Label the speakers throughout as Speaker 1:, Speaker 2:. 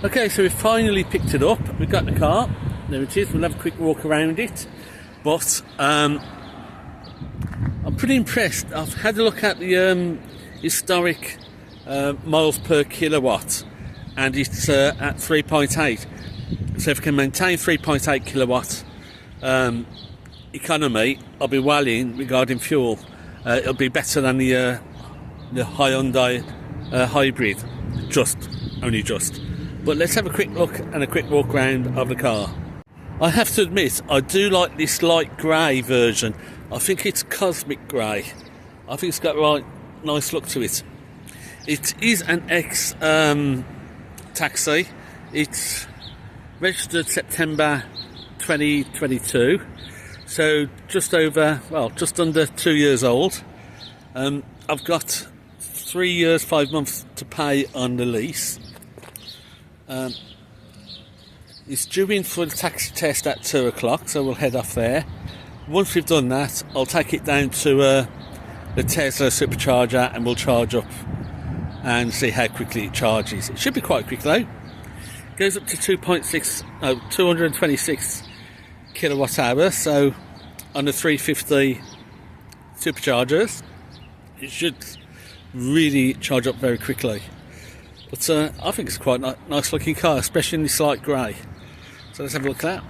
Speaker 1: Okay, so we've finally picked it up. We've got the car. There it is. We'll have a quick walk around it. But I'm pretty impressed. I've had a look at the historic miles per kilowatt, and it's at 3.8. So if we can maintain 3.8 kilowatt economy, I'll be well in regarding fuel. It'll be better than the Hyundai hybrid, only just. But let's have a quick look and a quick walk around of the car. I have to admit, I do like this light grey version. I think it's cosmic grey. I think it's got a right nice look to it. It is an taxi. It's registered September 2022, so just under 2 years old. I've got 3 years, 5 months to pay on the lease. It's due in for the taxi test at 2 o'clock, so we'll head off there. Once we've done that, I'll take it down to the Tesla supercharger and we'll charge up and see how quickly it charges. It should be quite quick though. It goes up to 226 kilowatt hours, so on the 350 superchargers, it should really charge up very quickly. But I think it's quite a nice looking car, especially in this light grey. So let's have a look at that.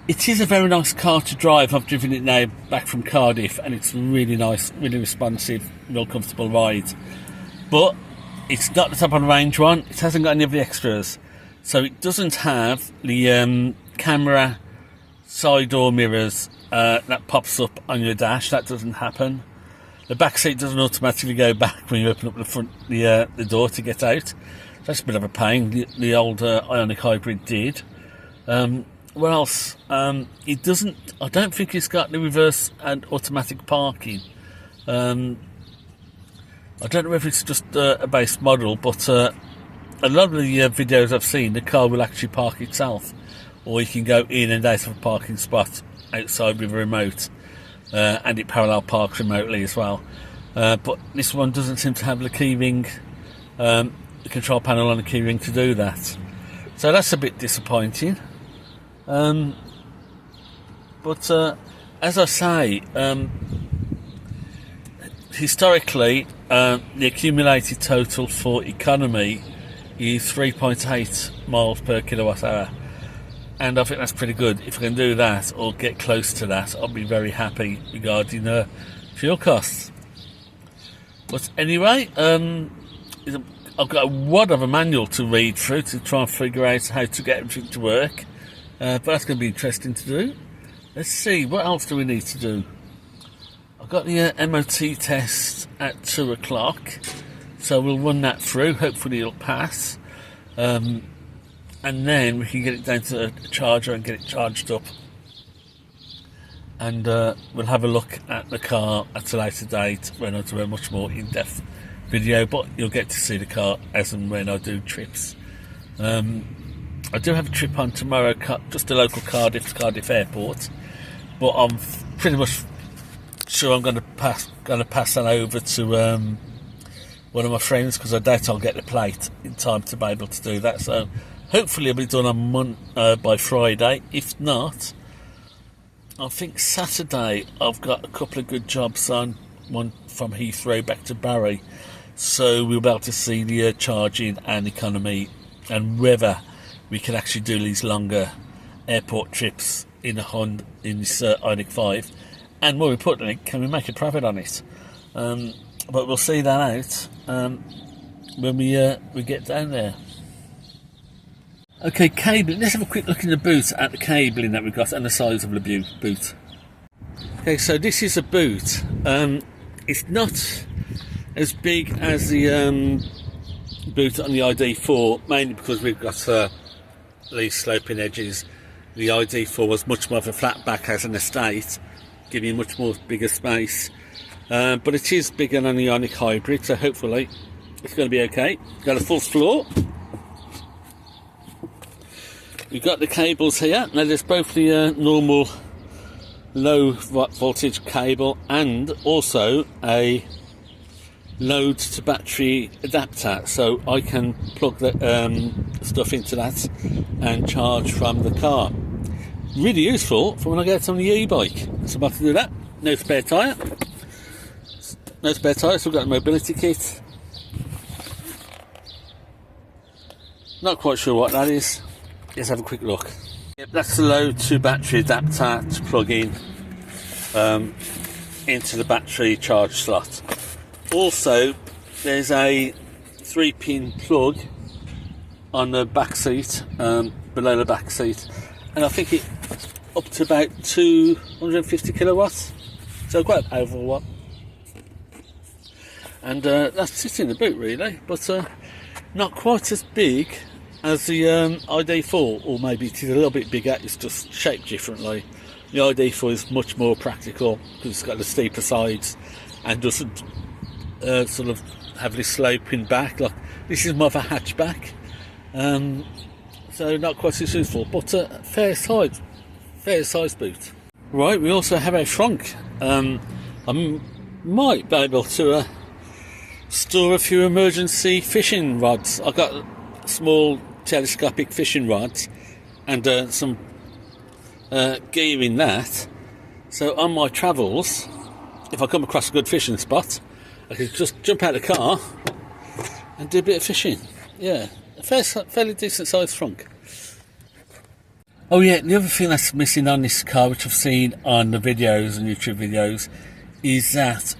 Speaker 1: It is a very nice car to drive. I've driven it now back from Cardiff, and it's really nice, really responsive, real comfortable ride. But it's not the top of the range one. It hasn't got any of the extras. So it doesn't have the camera side door mirrors that pops up on your dash. That doesn't happen. The back seat doesn't automatically go back when you open up the door to get out. That's a bit of a pain. The old Ioniq hybrid did. What else? It doesn't. I don't think it's got the reverse and automatic parking. I don't know if it's just a base model, but a lot of the videos I've seen, the car will actually park itself, or you can go in and out of a parking spot outside with a remote. And it parallel parks remotely as well, but this one doesn't seem to have the keyring, the control panel on the keyring to do that, so that's a bit disappointing. But as I say, historically the accumulated total for economy is 3.8 miles per kilowatt hour. And I think that's pretty good. If I can do that or get close to that, I'll be very happy regarding fuel costs. But anyway, I've got a wad of a manual to read through to try and figure out how to get everything to work. But that's going to be interesting to do. Let's see, what else do we need to do? I've got the MOT test at 2 o'clock, so we'll run that through. Hopefully it'll pass. And then we can get it down to a charger and get it charged up. And we'll have a look at the car at a later date when I do a much more in-depth video. But you'll get to see the car as and when I do trips. I do have a trip on tomorrow, just a local Cardiff Airport. But I'm pretty much sure I'm going to pass that over to one of my friends, because I doubt I'll get the plate in time to be able to do that. So hopefully it'll be done on by Friday. If not, I think Saturday I've got a couple of good jobs on, one from Heathrow back to Barry, so we'll be able to see the charging and economy, and whether we can actually do these longer airport trips in this Ioniq 5, and more importantly, can we make a profit on it? But we'll see that out when we get down there. Okay, cabling. Let's have a quick look in the boot at the cabling that we've got and the size of the boot. Okay, so this is a boot. It's not as big as the boot on the ID4, mainly because we've got these sloping edges. The ID4 was much more of a flat back as an estate, giving you much more bigger space. But it is bigger than the Ioniq hybrid, so hopefully it's going to be okay. Got a full floor. We've got the cables here. Now there's both the normal low voltage cable and also a load to battery adapter, so I can plug the stuff into that and charge from the car. Really useful for when I get on the e-bike. So I'm about to do that. No spare tyre. No spare tyre, so we've got a mobility kit. Not quite sure what that is. Let's have a quick look. Yep, that's the load to battery adapter to plug in into the battery charge slot. Also, there's a 3-pin plug on the back seat, below the back seat, and I think it up to about 250 kilowatts, so quite a powerful one. And that's it in the boot really, but not quite as big as the ID4, or maybe it is a little bit bigger, it's just shaped differently. The ID4 is much more practical because it's got the steeper sides and doesn't sort of have this sloping back. Like this is more of a hatchback, so not quite as useful, but fair size boot. Right, we also have a trunk. I might be able to store a few emergency fishing rods. I've got small telescopic fishing rods and some gear in that, so on my travels, if I come across a good fishing spot, I can just jump out of the car and do a bit of fishing. Yeah, a fairly decent sized trunk. Oh yeah, the other thing that's missing on this car, which I've seen on the videos and YouTube videos, is that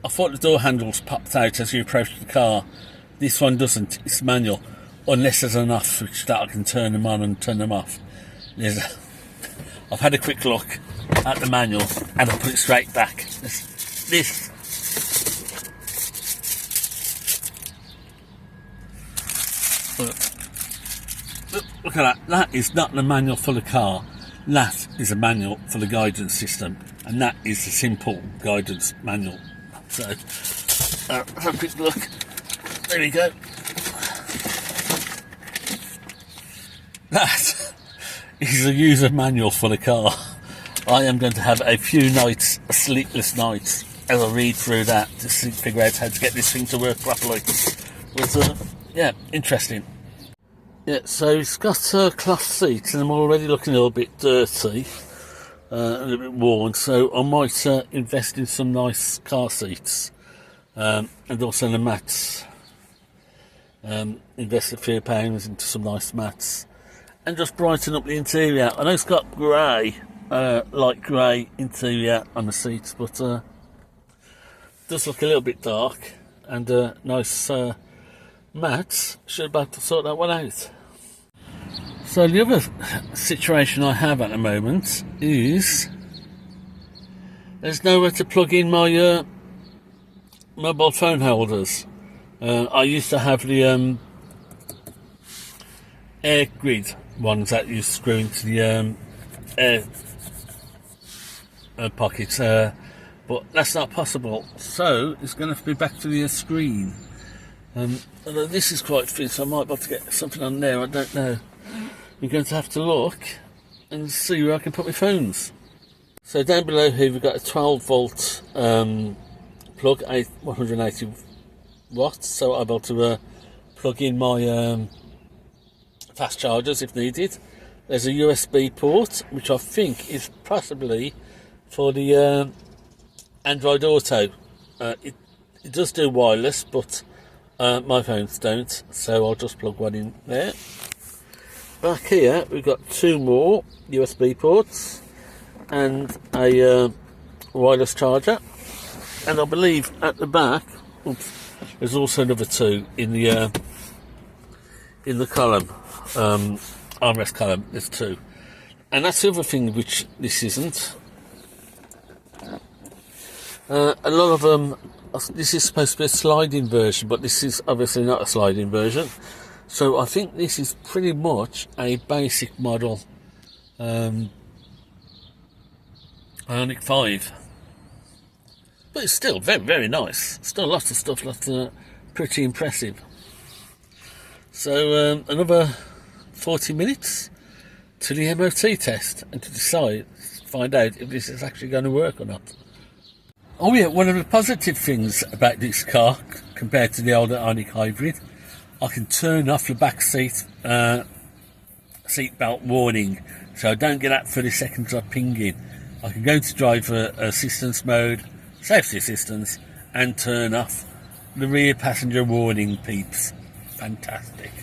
Speaker 1: I thought the door handles popped out as you approach the car. This one doesn't, it's manual, unless there's an off switch that I can turn them on and turn them off. I've had a quick look at the manual and I'll put it straight back. This. Look at that. That is not the manual for the car. That is a manual for the guidance system, and that is the simple guidance manual. So, have a quick look. There we go. That is a user manual for the car. I am going to have a few nights, sleepless nights, as I read through that to figure out how to get this thing to work properly. But yeah, interesting. Yeah, so it's got cloth seats, and I'm already looking a little bit dirty, a little bit worn. So I might invest in some nice car seats, and also the mats. Invest a few pounds into some nice mats, and just brighten up the interior. I know it's got grey, light grey interior on the seats, but it does look a little bit dark, and nice mats. Should be able to sort that one out. So the other situation I have at the moment is there's nowhere to plug in my mobile phone holders. I used to have the air grid ones that you screw into the air pockets, but that's not possible, so it's going to have to be back to the screen. Although this is quite thin, so I might be able to get something on there, I don't know. I'm going to have to look and see where I can put my phones. So down below here we've got a 12 volt plug, 180 watts, so I'm able to plug in my fast chargers if needed. There's a USB port, which I think is possibly for the Android Auto. It does do wireless, but my phones don't, so I'll just plug one in there. Back here we've got two more USB ports and a wireless charger, and I believe at the back, there's also another two in the column, armrest column. There's two, and that's the other thing which this isn't. A lot of them. This is supposed to be a sliding version, but this is obviously not a sliding version. So I think this is pretty much a basic model Ioniq 5. But it's still very, very nice. Still lots of stuff that's pretty impressive. So another 40 minutes to the MOT test and to find out if this is actually going to work or not. Oh yeah, one of the positive things about this car compared to the older Ioniq hybrid, I can turn off the back seat belt warning, so I don't get that 30 seconds of pinging. I can go to driver assistance mode, safety assistance, and turn off the rear passenger warning peeps. Fantastic.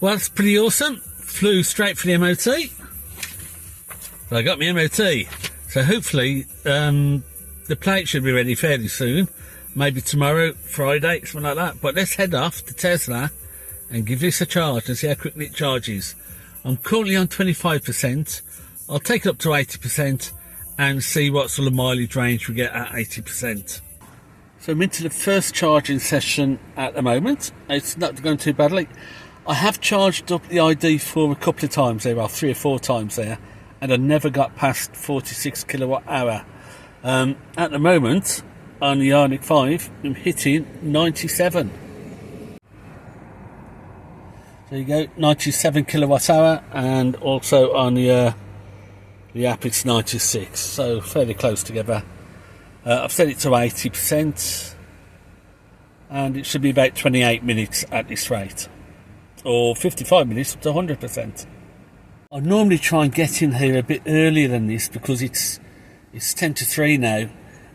Speaker 1: Well, that's pretty awesome. Flew straight for the MOT. So I got my MOT. So hopefully the plate should be ready fairly soon. Maybe tomorrow, Friday, something like that. But let's head off to Tesla and give this a charge and see how quickly it charges. I'm currently on 25%. I'll take it up to 80% and see what sort of mileage range we get at 80%. So I'm into the first charging session at the moment. It's not going too badly. I have charged up the ID4 a couple of times there, well 3 or 4 times there, and I never got past 46 kilowatt hour. At the moment, on the Ioniq 5, I'm hitting 97. There you go, 97 kilowatt hour, and also on the app it's 96, so fairly close together. I've set it to 80%, and it should be about 28 minutes at this rate, or 55 minutes up to 100%. I normally try and get in here a bit earlier than this because it's 10 to 3 now,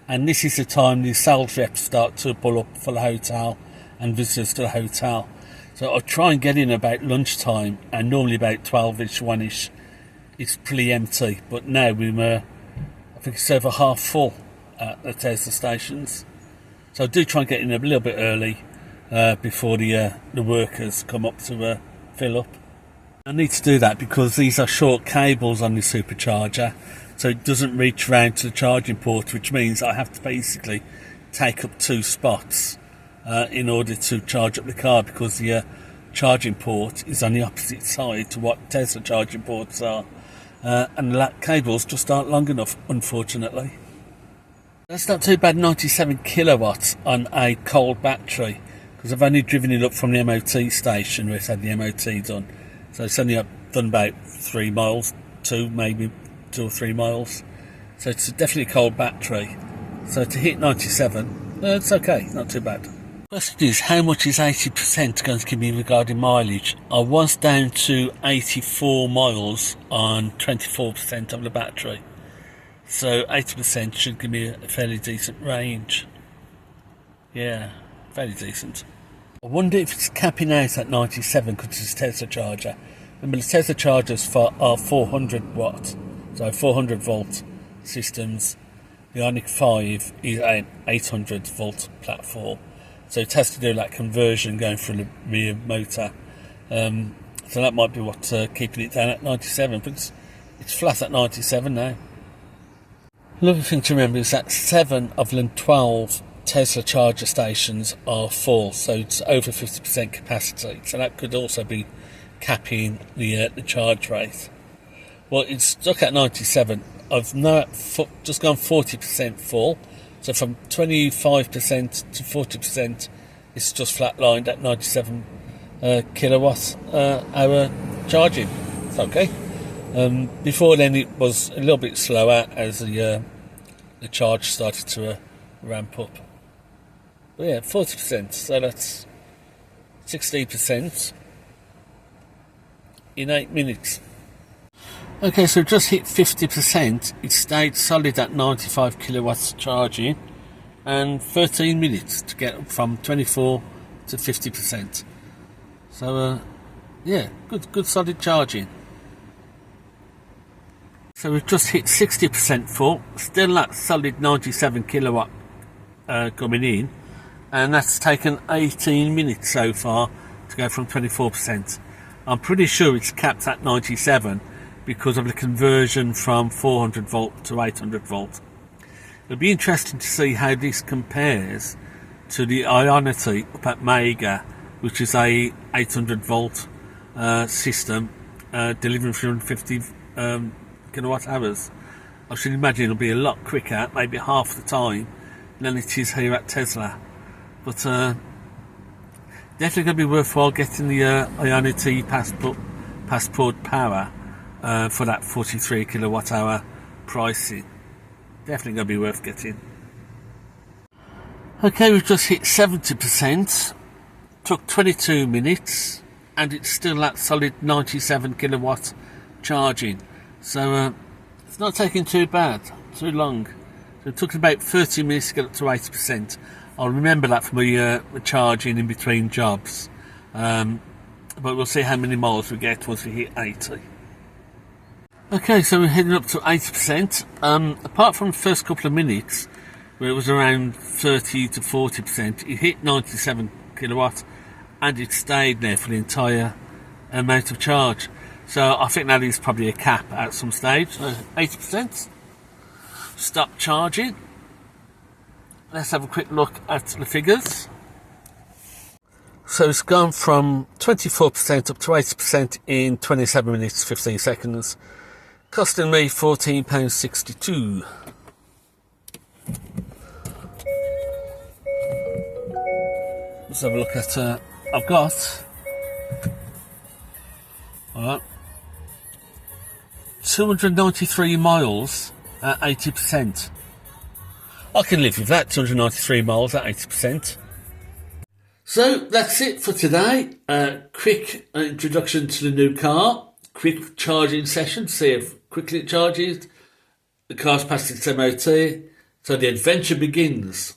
Speaker 1: and this is the time the sales reps start to pull up for the hotel and visitors to the hotel. So I try and get in about lunchtime, and normally about 12ish, 1ish, it's pretty empty. But now I think it's over half full at the Tesla stations. So I do try and get in a little bit early before the workers come up to fill up. I need to do that because these are short cables on the supercharger, so it doesn't reach around to the charging port, which means I have to basically take up 2 spots in order to charge up the car, because the charging port is on the opposite side to what Tesla charging ports are, and the cables just aren't long enough, unfortunately. That's not too bad, 97 kilowatts on a cold battery, because I've only driven it up from the MOT station where it's had the MOT done. So it's only done about 3 miles, maybe 2 or 3 miles. So it's definitely a cold battery. So to hit 97, it's okay, not too bad. Question is, how much is 80% going to give me regarding mileage? I was down to 84 miles on 24% of the battery. So 80% should give me a fairly decent range. Yeah, fairly decent. I wonder if it's capping out at 97 because it's a Tesla charger. Remember, the Tesla chargers are 400 watt, so 400 volt systems. The Ioniq 5 is an 800 volt platform, so it has to do that conversion going through the rear motor. So that might be what's keeping it down at 97, but it's flat at 97 now. Another thing to remember is that 7 of the 12 Tesla charger stations are full, so it's over 50% capacity, so that could also be capping the charge rate. Well, it's stuck at 97. I've now just gone 40% full, so from 25% to 40% it's just flatlined at 97 kilowatt hour charging. It's okay. Before then it was a little bit slower as the charge started to ramp up. But yeah, 40%, so that's 16% in 8 minutes. Okay, so just hit 50%. It stayed solid at 95 kilowatts charging, and 13 minutes to get from 24 to 50%. So yeah, good solid charging. So we've just hit 60% full, still that solid 97 kilowatt coming in, and that's taken 18 minutes so far to go from 24%. I'm pretty sure it's capped at 97 because of the conversion from 400 volt to 800 volt. It'll be interesting to see how this compares to the Ioniq up at Mega, which is a 800 volt system delivering 350 kilowatt hours. I should imagine it'll be a lot quicker, maybe half the time, than it is here at Tesla. But definitely going to be worthwhile getting the Ioniq Passport Power for that 43 kilowatt hour pricing. Definitely going to be worth getting. Okay, we've just hit 70%. Took 22 minutes, and it's still that solid 97 kilowatt charging. So it's not taking too bad, too long. So it took about 30 minutes to get up to 80%. I'll remember that for my charging in between jobs. But we'll see how many miles we get once we hit 80. Okay, so we're heading up to 80%. Apart from the first couple of minutes, where it was around 30 to 40%, it hit 97 kilowatt, and it stayed there for the entire amount of charge. So I think that is probably a cap at some stage. 80%. Stop charging. Let's have a quick look at the figures. So it's gone from 24% up to 80% in 27 minutes 15 seconds, costing me £14.62. Let's have a look at I've got 293 miles at 80%. I can live with that, 293 miles at 80%. So that's it for today. Quick introduction to the new car, quick charging session, see how quickly it charges. The car's passed its MOT, so the adventure begins.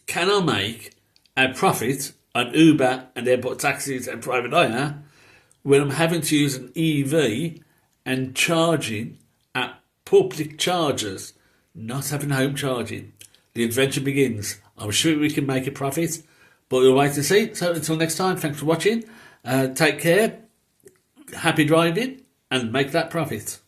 Speaker 1: Can I make a profit on Uber and airport taxis and private hire when I'm having to use an EV and charging at public chargers, not having home charging? The adventure begins. I'm sure we can make a profit, but we'll wait and see. So until next time, thanks for watching. Take care, happy driving, and make that profit.